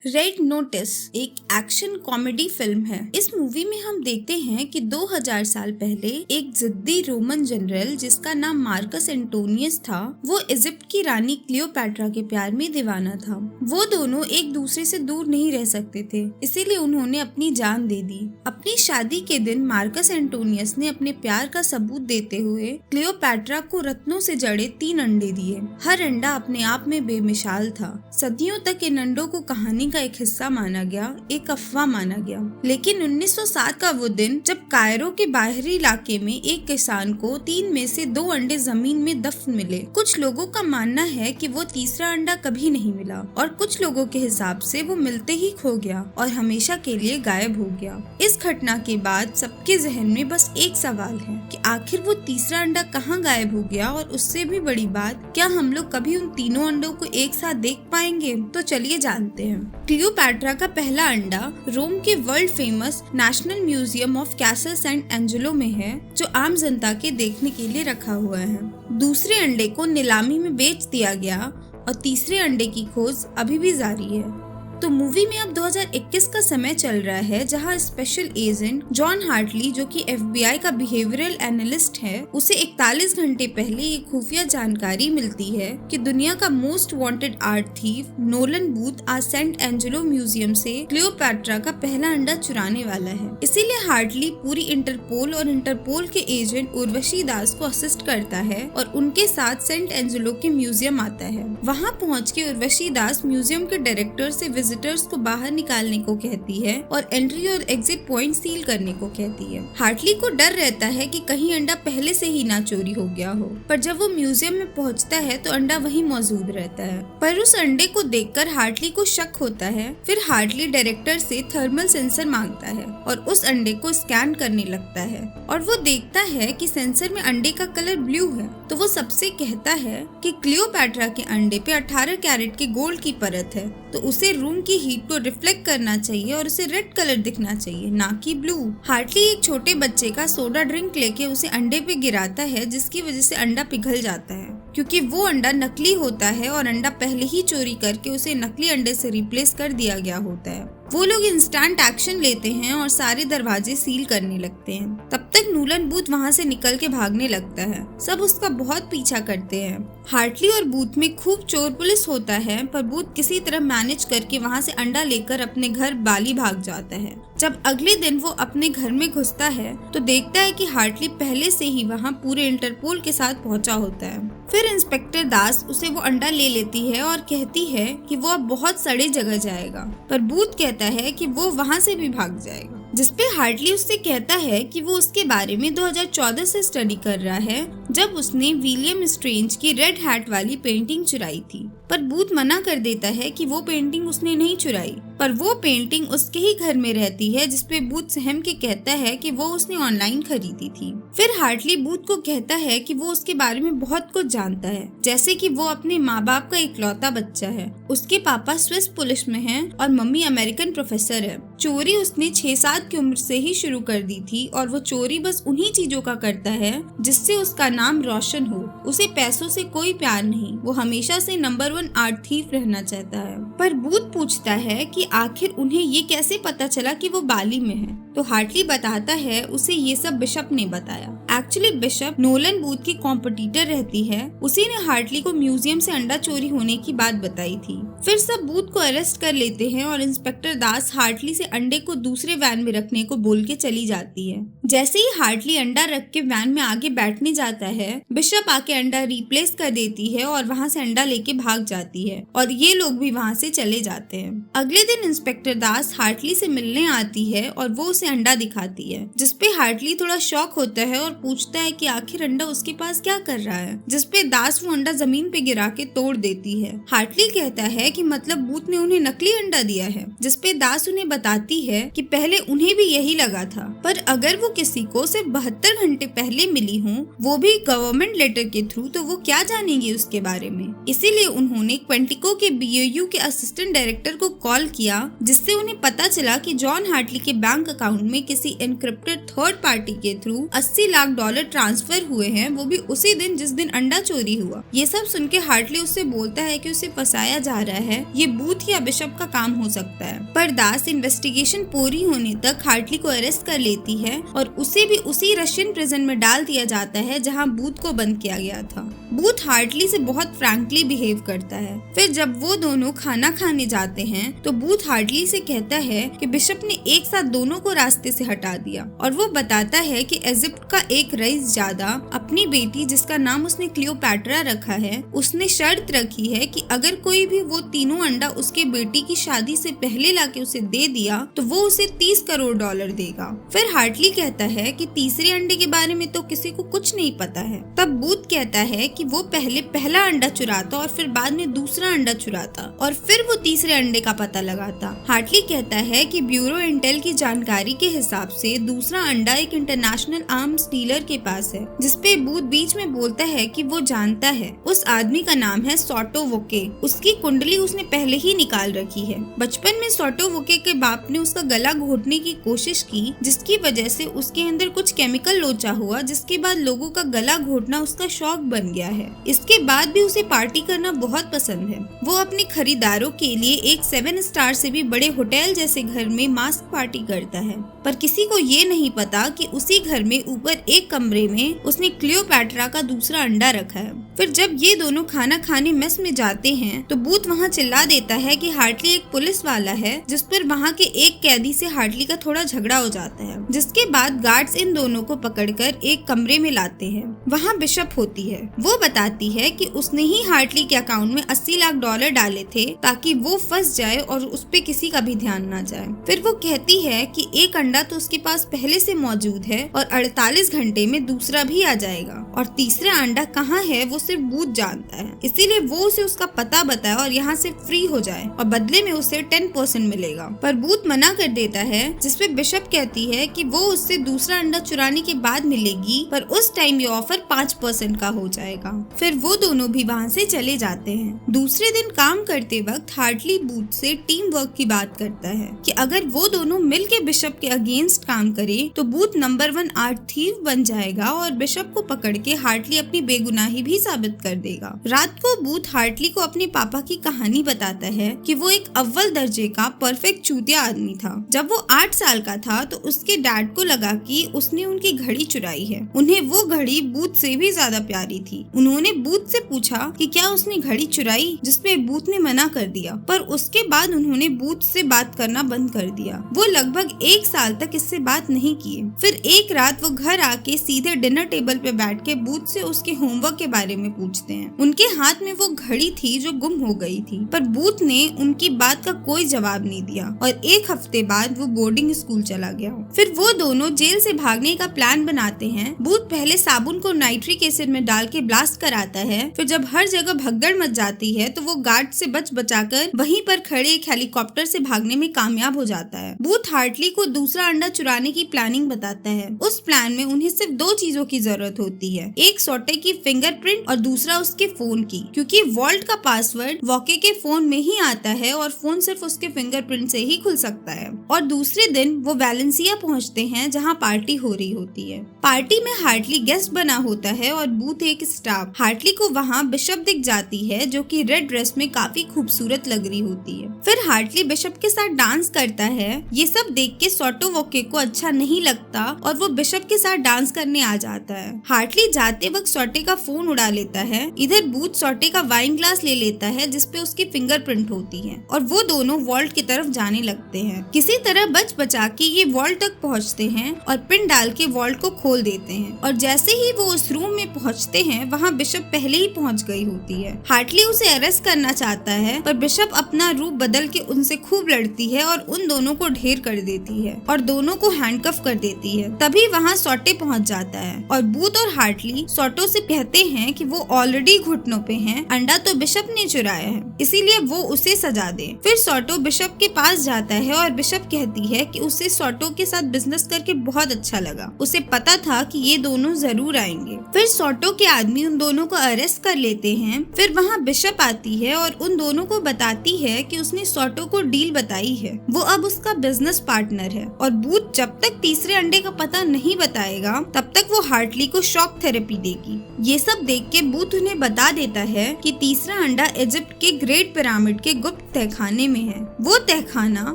Red notice एक action comedy film है। इस मूवी में हम देखते हैं कि 2000 साल पहले एक जिद्दी रोमन जनरल जिसका नाम मार्कस एंटोनियस था, वो इजिप्ट की रानी क्लियोपैट्रा के प्यार में दीवाना था। वो दोनों एक दूसरे से दूर नहीं रह सकते थे, इसीलिए उन्होंने अपनी जान दे दी। अपनी शादी के दिन मार्कस एंटोनियस ने अपने प्यार का सबूत देते हुए क्लियोपैट्रा को रत्नों से जड़े 3 अंडे दिए। हर अंडा अपने आप में बेमिसाल था। सदियों तक इन अंडों को कहानी का एक हिस्सा माना गया, एक अफवाह माना गया। लेकिन 1907 का वो दिन जब कायरो के बाहरी इलाके में एक किसान को 3 में से 2 अंडे जमीन में दफन मिले। कुछ लोगों का मानना है कि वो तीसरा अंडा कभी नहीं मिला और कुछ लोगों के हिसाब से वो मिलते ही खो गया और हमेशा के लिए गायब हो गया। इस घटना के बाद सबके जहन में बस एक सवाल है कि आखिर वो तीसरा अंडा कहाँ गायब हो गया, और उससे भी बड़ी बात, क्या हम लोग कभी उन तीनों अंडों को एक साथ देख पाएंगे? तो चलिए जानते हैं। क्लियोपैट्रा का पहला अंडा रोम के world famous national museum of castle Sant Angelo में है, जो आम जनता के देखने के लिए रखा हुआ है। दूसरे अंडे को नीलामी में बेच दिया गया और तीसरे अंडे की खोज अभी भी जारी है। तो मूवी में अब 2021 का समय चल रहा है, जहां स्पेशल एजेंट जॉन हार्टली, जो कि FBI का बिहेवियरल एनालिस्ट है, उसे 41 घंटे पहले एक खुफिया जानकारी मिलती है कि दुनिया का most wanted art thief Nolan booth आज सेंट एंजेलो म्यूजियम से क्लियोपैट्रा का पहला अंडा चुराने वाला है। इसीलिए हार्टली पूरी इंटरपोल और इंटरपोल के एजेंट उर्वशी दास को असिस्ट करता है और उनके साथ सेंट एंजेलो के म्यूजियम आता है। वहाँ पहुँच के उर्वशी दास म्यूजियम के डायरेक्टर से विजिटर्स को बाहर निकालने को कहती है और एंट्री और एग्जिट पॉइंट सील करने को कहती है। हार्टली को डर रहता है कि कहीं अंडा पहले से ही ना चोरी हो गया हो, पर जब वो म्यूजियम में पहुंचता है तो अंडा वहीं मौजूद रहता है। पर उस अंडे को देखकर हार्टली को शक होता है। फिर हार्टली डायरेक्टर से थर्मल सेंसर मांगता है और उस अंडे को स्कैन करने लगता है और वो देखता है कि सेंसर में अंडे का कलर ब्लू है। तो वो सबसे कहता है कि क्लियोपैट्रा के अंडे पे 18 कैरेट के गोल्ड की परत है, तो उसे रूम की हीट को रिफ्लेक्ट करना चाहिए और उसे रेड कलर दिखना चाहिए, ना कि ब्लू। हार्टली एक छोटे बच्चे का सोडा ड्रिंक लेके उसे अंडे पे गिराता है, जिसकी वजह से अंडा पिघल जाता है, क्योंकि वो अंडा नकली होता है और अंडा पहले ही चोरी करके उसे नकली अंडे से रिप्लेस कर दिया गया होता है। वो लोग इंस्टेंट एक्शन लेते हैं और सारे दरवाजे सील करने लगते हैं। तब तक नोलन बूथ वहाँ से निकल के भागने लगता है। सब उसका बहुत पीछा करते हैं। हार्टली और बूथ में खूब चोर पुलिस होता है, पर बूथ किसी तरह मैनेज करके वहाँ से अंडा लेकर अपने घर बाली भाग जाता है। जब अगले दिन वो अपने घर में घुसता है तो देखता है कि हार्टली पहले से ही वहाँ पूरे इंटरपोल के साथ पहुँचा होता है। फिर इंस्पेक्टर दास उसे वो अंडा ले लेती है और कहती है कि वो अब बहुत सड़े जगह जाएगा, पर बूथ कहता है कि वो वहाँ से भी भाग जाएगा। जिसपे हार्टली उससे कहता है कि वो उसके बारे में 2014 से स्टडी कर रहा है, जब उसने विलियम स्ट्रेंज की रेड हैट वाली पेंटिंग चुराई थी। पर बूथ मना कर देता है कि वो पेंटिंग उसने नहीं चुराई, पर वो पेंटिंग उसके ही घर में रहती है, जिसपे बूथ सहम के कहता है कि वो उसने ऑनलाइन खरीदी थी। फिर हार्टली बूथ को कहता है कि वो उसके बारे में बहुत कुछ जानता है, जैसे कि वो अपने माँ बाप का इकलौता बच्चा है, उसके पापा स्विस पुलिस में हैं और मम्मी अमेरिकन प्रोफेसर है। चोरी उसने 6-7 की उम्र से ही शुरू कर दी थी और वो चोरी बस उन्हीं चीजों का करता है जिससे उसका नाम रोशन हो। उसे पैसों से कोई प्यार नहीं, वो हमेशा से नंबर 1 आर्ट थीफ रहना चाहता है। पर बूथ पूछता है कि आखिर उन्हें ये कैसे पता चला कि वो बाली में है, तो हार्टली बताता है उसे ये सब बिशप ने बताया। एक्चुअली बिशप नोलन बूथ की कॉम्पिटिटर रहती है, उसी ने हार्टली को म्यूजियम से अंडा चोरी होने की बात बताई थी। फिर सब बूथ को अरेस्ट कर लेते हैं और इंस्पेक्टर दास हार्टली से अंडे को दूसरे वैन में रखने को बोल के चली जाती है। जैसे ही हार्टली अंडा रख के वैन में आगे बैठने जाता है, बिशप आके अंडा रिप्लेस कर देती है और वहाँ से अंडा लेके भाग जाती है और ये लोग भी वहाँ से चले जाते हैं। अगले दिन इंस्पेक्टर दास हार्टली से मिलने आती है और वो उसे अंडा दिखाती है, जिसपे हार्टली थोड़ा शॉक होता है और पूछता है कि आखिर अंडा उसके पास क्या कर रहा है, जिसपे दास वो अंडा जमीन पे गिरा के तोड़ देती है। हार्टली कहता है कि मतलब बूथ ने उन्हें नकली अंडा दिया है, जिसपे दास उन्हें बताती है कि पहले उन्हें भी यही लगा था, पर अगर वो किसी को सिर्फ 72 घंटे पहले मिली हो, वो भी गवर्नमेंट लेटर के थ्रू, तो वो क्या जानेंगे उसके बारे में। इसीलिए उन्होंने क्वेंटिको के BOU के असिस्टेंट डायरेक्टर को कॉल किया, जिससे उन्हें पता चला कि जॉन हार्टली के बैंक अकाउंट अकाउंट में किसी एनक्रिप्टेड थर्ड पार्टी के थ्रू 80 लाख डॉलर ट्रांसफर हुए हैं, वो भी उसी दिन जिस दिन अंडा चोरी हुआ। ये सब सुन के हार्टली उससे बोलता है कि उसे फंसाया जा रहा है, ये बूथ या बिशप का काम हो सकता है। पर दास इन्वेस्टिगेशन पूरी होने तक हार्टली को अरेस्ट कर लेती है और उसे भी उसी रशियन प्रिजन में डाल दिया जाता है जहाँ बूथ को बंद किया गया था। बूथ हार्टली से बहुत फ्रैंकली बिहेव करता है। फिर जब वो दोनों खाना खाने जाते हैं तो बूथ हार्टली से कहता है कि बिशप ने एक साथ दोनों को रास्ते से हटा दिया और वो बताता है कि इजिप्ट का एक रईस ज्यादा अपनी बेटी, जिसका नाम उसने क्लियोपैट्रा रखा है, उसने शर्त रखी है कि अगर कोई भी वो तीनों अंडा उसके बेटी की शादी से पहले लाके उसे दे दिया तो वो उसे 30 करोड़ डॉलर देगा। फिर हार्टली कहता है कि तीसरे अंडे के बारे में तो किसी को कुछ नहीं पता है। तब बूथ कहता है कि वो पहले पहला अंडा चुराता और फिर बाद में दूसरा अंडा चुराता और फिर वो तीसरे अंडे का पता लगाता। हार्टली कहता है कि ब्यूरो इंटेल की जानकारी के हिसाब से दूसरा अंडा एक इंटरनेशनल आर्म्स डीलर के पास है, जिसपे बूथ बीच में बोलता है कि वो जानता है। उस आदमी का नाम है सोटो वोके। उसकी कुंडली उसने पहले ही निकाल रखी है। बचपन में सोटो वोके के बाप ने उसका गला घोटने की कोशिश की, जिसकी वजह से उसके अंदर कुछ केमिकल लोचा हुआ, जिसके बाद लोगों का गला घोटना उसका शौक बन गया है। इसके बाद भी उसे पार्टी करना बहुत पसंद है। वो अपने खरीदारों के लिए एक 7 स्टार से भी बड़े होटल जैसे घर में मास्क पार्टी करता है, पर किसी को ये नहीं पता कि उसी घर में ऊपर एक कमरे में उसने क्लियोपैट्रा का दूसरा अंडा रखा है। फिर जब ये दोनों खाना खाने मेस में जाते हैं तो बूथ वहाँ चिल्ला देता है कि हार्टली एक पुलिस वाला है, जिस पर वहाँ के एक कैदी से हार्टली का थोड़ा झगड़ा हो जाता है, जिसके बाद गार्ड्स इन दोनों को पकड़कर एक कमरे में लाते हैं। वहाँ बिशप होती है। वो बताती है कि उसने ही हार्टली के अकाउंट में 80 लाख डॉलर डाले थे ताकि वो फंस जाए और उस पे किसी का भी ध्यान ना जाए। फिर वो कहती है कि एक अंडा तो उसके पास पहले से मौजूद है और 48 घंटे में दूसरा भी आ जाएगा और तीसरा अंडा कहाँ है वो सिर्फ बूथ जानता है, इसीलिए वो उसे उसका पता बताए और यहाँ से फ्री हो जाए और बदले में उसे 10% मिलेगा। पर बूथ मना कर देता है, जिसपे बिशप कहती है कि वो उससे दूसरा अंडा चुराने के बाद मिलेगी, पर उस टाइम ये ऑफर 5% का हो जाएगा। फिर वो दोनों भी वहाँ से चले जाते हैं। दूसरे दिन काम करते वक्त हार्टली बूथ से टीम वर्क की बात करता है कि अगर वो दोनों मिल के बिशप के अगेंस्ट काम करे तो बूथ नंबर 1 आर्ट थीव बन जाएगा और बिशप को पकड़ के हार्टली अपनी बेगुनाही भी साबित कर देगा। रात को बूथ हार्टली को अपने पापा की कहानी बताता है कि वो एक अव्वल दर्जे का परफेक्ट चूतिया आदमी था। जब वो 8 साल का था तो उसके डैड को लगा कि उसने उनकी घड़ी चुराई है। उन्हें वो घड़ी बूथ से भी ज्यादा प्यारी थी। उन्होंने बूथ से पूछा कि क्या उसने घड़ी चुराई, जिसपे बूथ ने मना कर दिया, पर उसके बाद उन्होंने बूथ से बात करना बंद कर दिया। वो लगभग 1 साल तक इससे बात नहीं किए। फिर एक रात वो घर आके सीधे डिनर टेबल पे बैठ के बूथ से उसके होमवर्क के बारे में पूछते हैं। उनके हाथ में वो घड़ी थी जो गुम हो गई थी, पर बूथ ने उनकी बात का कोई जवाब नहीं दिया और 1 हफ्ते बाद वो बोर्डिंग स्कूल चला गया। फिर वो दोनों जेल से भागने का प्लान बनाते हैं। बूथ पहले साबुन को नाइट्रिक एसिड में डाल के ब्लास्ट कराता है। फिर जब हर जगह भगदड़ मच जाती है तो वो गार्ड से बचाकर वहीं पर खड़े एक हेलीकॉप्टर से भागने में कामयाब हो जाता है। बूथ हार्टली को दूसरा अंडा चुराने की प्लानिंग बताता है। उस प्लान में उन्हें सिर्फ 2 चीजों की जरूरत होती है, एक सोटे की फिंगरप्रिंट और दूसरा उसके फोन की, क्योंकि वॉल्ट का पासवर्ड वॉके के फोन में ही आता है और फोन सिर्फ उसके फिंगरप्रिंट से ही खुल सकता है। और दूसरे दिन वो वैलेंसिया पहुंचते हैं जहां पार्टी हो रही होती है। पार्टी में हार्टली गेस्ट बना होता है और बूथ एक स्टाफ। हार्टली को वहाँ बिशप दिख जाती है जो कि रेड ड्रेस में काफी खूबसूरत लग रही होती है। फिर हार्टली बिशप के साथ डांस करता है। ये सब देख के सोटो वोके को अच्छा नहीं लगता और वो बिशप के साथ डांस करने आ जाता है। हार्टली जाते वक्त सोटे का फोन उड़ा लेता है। इधर बूथ सोटे का वाइन ग्लास ले लेता है जिसपे उसकी फिंगरप्रिंट होती है और वो दोनों वॉल्ट की तरफ जाने लगते हैं। किसी तरह बचा के ये वॉल्ट तक पहुँचते हैं और पिन डाल के वॉल्ट को खोल देते हैं और जैसे ही वो उस रूम में पहुँचते हैं वहाँ बिशप पहले ही पहुँच गई होती है। हार्टली उसे अरेस्ट करना चाहता है, पर बिशप अपना रूप बदल के उनसे खूब लड़ती है और उन दोनों को ढेर कर देती है और दोनों को हैंडकफ कर देती है। तभी वहाँ सोटे पहुँच जाता है और बूथ और हार्टली सोटो से कहते हैं कि वो ऑलरेडी घुटनों पे हैं, अंडा तो बिशप ने चुराया है, इसीलिए वो उसे सजा दे। फिर सोटो बिशप के पास जाता है और बिशप कहती है कि उसे सोटो के साथ बिजनेस करके बहुत अच्छा लगा, उसे पता था कि ये दोनों जरूर आएंगे। फिर सोटो के आदमी उन दोनों को अरेस्ट कर लेते हैं। फिर वहाँ बिशप आती है और उन दोनों को बताती है कि उसने सॉटो को डील बताई है, वो अब उसका बिजनेस पार्टनर है और बूथ जब तक तीसरे अंडे का पता नहीं बताएगा तब तक वो हार्टली को शॉक थेरेपी देगी। ये सब देख के बूथ उन्हें बता देता है कि तीसरा अंडा इजिप्ट के ग्रेट पिरामिड के गुप्त तहखाने में है। वो तहखाना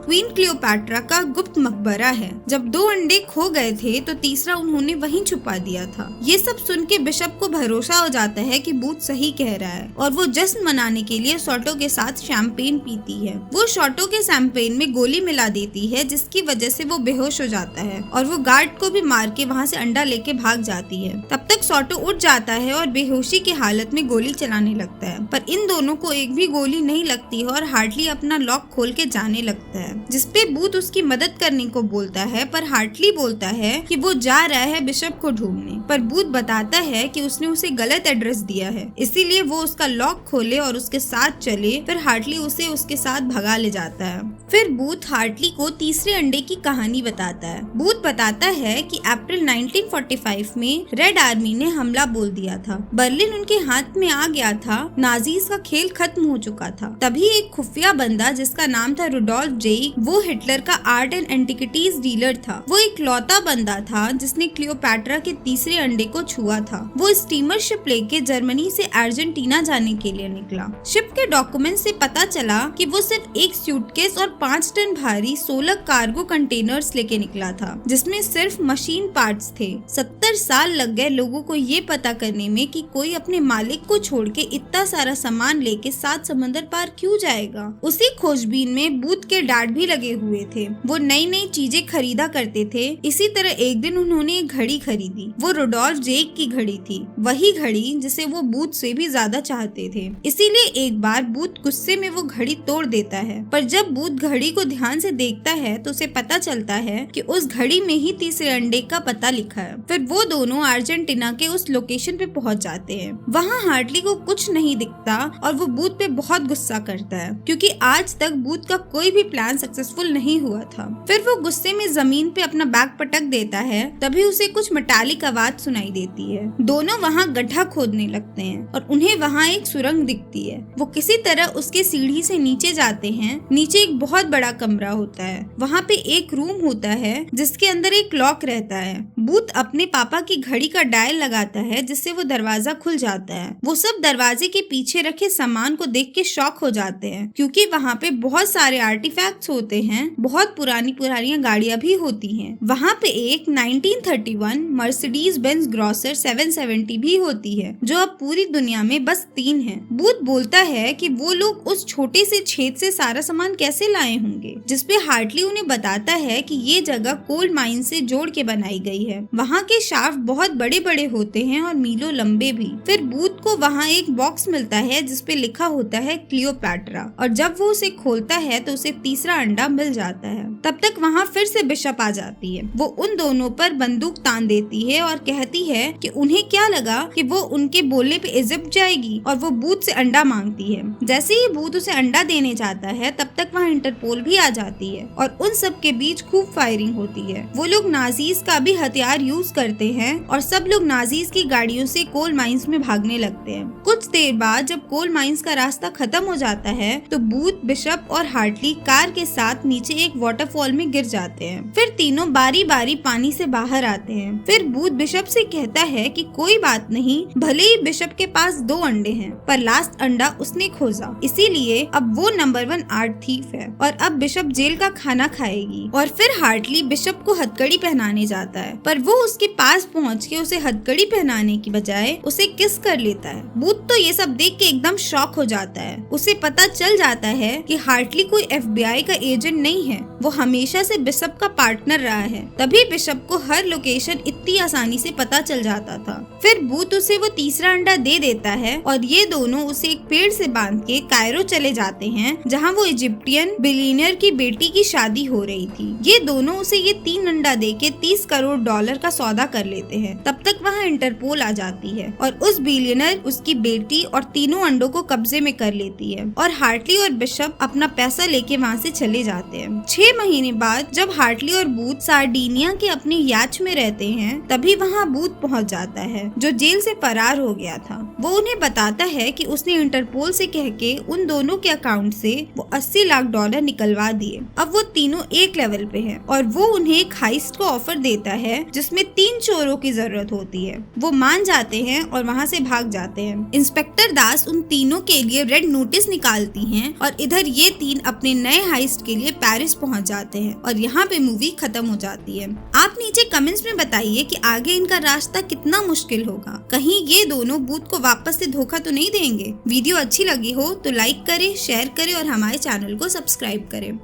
क्वीन क्लियोपैट्रा का गुप्त मकबरा है। जब 2 अंडे खो गए थे तो तीसरा उन्होंने वहीं छुपा दिया था। ये सब सुन के बिशप को भरोसा हो जाता है कि बूथ सही कह रहा है और वो जश्न मनाने के लिए सॉटो के साथ शैंपेन पीती है। वो सॉटो के शैंपेन में गोली मिला देती है जिसकी वजह से वो बेहोश हो जाता है और वो गार्ड को भी मार के वहाँ से अंडा लेके भाग जाती है। तब तक सॉटो उठ जाता है और बेहोशी की हालत में गोली चलाने लगता है, पर इन दोनों को एक भी गोली नहीं लगती है और हार्टली अपना लॉक खोल के जाने लगता है, जिसपे बूथ उसकी मदद करने को बोलता है। पर हार्टली बोलता है कि वो जा रहा है बिशप को ढूंढने, पर बूथ बताता है कि उसने उसे गलत एड्रेस दिया है, इसीलिए वो उसका लॉक खोले और उसके साथ चले। फिर हार्टली उसे उसके साथ भगा ले जाता है। फिर बूथ हार्टली को तीसरे अंडे की कहानी बताता है। बूथ बताता है कि अप्रैल 1945 में रेड आर्मी ने हमला बोल दिया था। बर्लिन उनके हाथ में आ गया था। नाजीज का खेल खत्म हो चुका था। तभी एक खुफिया बंदा जिसका नाम था रुडोल्फ जेइक, वो हिटलर का आर्ट एंड एंटिकिटीज डीलर था। वो एक लौता बंदा था जिसने क्लियोपैट्रा के तीसरे अंडे को छुआ था। वो स्टीमर शिप लेके जर्मनी से अर्जेंटीना जाने के लिए निकला। शिप के डॉक्यूमेंट से पता चला कि वो सिर्फ एक सूटकेस और 5 टन भारी 16 कार्गो कंटेनर्स लेके निकला था, जिसमें सिर्फ मशीन पार्ट्स थे। 70 साल लग गए लोगों को ये पता करने में कि कोई अपने मालिक को छोड़ के इतना सारा सामान लेके 7 समंदर पार क्यों जाएगा। उसी खोजबीन में बूथ के डैड भी लगे हुए थे। वो नई नई चीजें खरीदा करते थे। इसी तरह एक दिन उन्होंने एक घड़ी खरीदी। वो रुडोल्फ जेइक की घड़ी थी, वही घड़ी जिसे वो बूथ से भी ज्यादा चाहते थे। इसीलिए एक बार बूथ गुस्से में वो घड़ी तोड़ देता है, पर जब बूथ घड़ी को ध्यान से देखता है तो उसे पता चलता है कि उस घड़ी में ही तीसरे अंडे का पता लिखा है। फिर वो दोनों अर्जेंटीना के उस लोकेशन पे पहुंच जाते हैं। वहाँ हार्टली को कुछ नहीं दिखता और वो बूथ पे बहुत गुस्सा करता है, क्योंकि आज तक बूथ का कोई भी प्लान सक्सेसफुल नहीं हुआ था। फिर वो गुस्से में जमीन पे अपना बैग पटक देता है। तभी उसे कुछ मेटालिक आवाज सुनाई देती है। दोनों वहाँ गड्ढा खोदने लगते हैं और उन्हें वहाँ एक सुरंग दिखती है। वो किसी तरह उसके सीढ़ी से नीचे जाते हैं। नीचे एक बहुत बड़ा कमरा होता है। वहाँ पे एक रूम होता है जिसके अंदर एक लॉक रहता है। बूथ अपने पापा की घड़ी का डायल लगाता है जिससे वो दरवाजा खुल जाता है। वो सब दरवाजे के पीछे रखे सामान को देख के शॉक हो जाते हैं, क्योंकि वहाँ पे बहुत सारे आर्टिफैक्ट्स होते हैं। बहुत पुरानी गाड़ियाँ भी होती हैं। वहाँ पे एक 1931 मर्सिडीज बेंज ग्रॉसर 770 भी होती है, जो अब पूरी दुनिया में बस 3 है। बूथ बोलता है कि वो लोग उस छोटे से छेद से सारा सामान कैसे लाए होंगे, जिसपे हार्टली उन्हें बताता है कि ये जगह कोल माइन से जोड़ के बनाई गई है। वहाँ के शाफ्ट बहुत बड़े बड़े होते हैं और मीलों लंबे भी। फिर बूथ को वहाँ एक बॉक्स मिलता है जिसपे लिखा होता है क्लियोपैट्रा, और जब वो उसे खोलता है तो उसे तीसरा अंडा मिल जाता है। तब तक वहाँ फिर से बिशप आ जाती है। वो उन दोनों पर बंदूक तान देती है और कहती है कि उन्हें क्या लगा कि वो उनके बोलने पे इजिप्ट जाएगी, और वो बूथ से अंडा मांगती है। जैसे ही बूथ उसे अंडा देने जाता है तब तक वहाँ इंटरपोल भी आ जाती है और उन सब के बीच खूब फायरिंग होती है। वो लोग नाजीज का भी हथियार यूज करते हैं और सब लोग नाजीज की गाड़ियों से कोल माइंस में भागने लगते हैं। कुछ देर बाद जब कोल माइंस का रास्ता खत्म हो जाता है तो बूथ, बिशप और हार्टली कार के साथ नीचे एक वाटरफॉल में गिर जाते हैं। फिर तीनों बारी बारी पानी से बाहर आते हैं। फिर बूथ बिशप से कहता है कि कोई बात नहीं, भले ही बिशप के पास 2 अंडे हैं, पर लास्ट अंडा उसने खोजा, इसीलिए अब वो नंबर 1 आर्ट थीफ है और अब बिशप जेल का खाना खाएगी। और फिर हार्टली बिशप को हथकड़ी पहनाने जाता है, पर वो उसके पास पहुँच के उसे हथकड़ी पहनाने की बजाय उसे किस कर लेता है। बूथ तो ये सब देख के एकदम शॉक हो जाता है। उसे पता चल जाता है कि हार्टली कोई FBI का एजेंट नहीं है, वो हमेशा से बिशप का पार्टनर रहा है। तभी बिशप को हर लोकेशन इतनी आसानी से पता चल जाता था। फिर बूथ उसे वो तीसरा अंडा दे देता है और ये दोनों उसे एक पेड़ से बांध के कायरो चले जाते हैं, जहाँ वो इजिप्टियन बिलियनियर की बेटी की शादी हो रही थी। ये दोनों उसे ये 3 अंडा दे के $30 करोड़ का सौदा कर लेते हैं। तब तक वहाँ इंटरपोल आ जाती है और उस बिलियनर, उसकी बेटी और तीनों अंडों को कब्जे में कर लेती है और हार्टली और बिशप अपना पैसा लेके वहाँ से चले जाते हैं। 6 महीने बाद जब हार्टली और बूथ सार्डिनिया के अपने याच में रहते हैं, तभी वहाँ बूथ पहुँच जाता है, जो जेल से फरार हो गया था। वो उन्हें बताता है कि उसने इंटरपोल से कह के उन दोनों के अकाउंट से वो 80 लाख डॉलर निकलवा दिए। अब वो तीनों एक लेवल पे हैं और वो उन्हें एक हाइस्ट को ऑफर देता है जिसमें 3 चोरों की जरूरत होती है। वो मान जाते हैं और वहाँ से भाग जाते हैं। इंस्पेक्टर दास उन तीनों के लिए रेड नोटिस निकालती हैं और इधर ये 3 अपने नए हाइस्ट के लिए पेरिस पहुँच जाते हैं और यहाँ पे मूवी खत्म हो जाती है। आप नीचे कमेंट्स में बताइए कि आगे इनका रास्ता कितना मुश्किल होगा। कहीं ये दोनों बूथ को वापस से धोखा तो नहीं देंगे। वीडियो अच्छी लगी हो तो लाइक करें, शेयर करें और हमारे चैनल को सब्सक्राइब करें।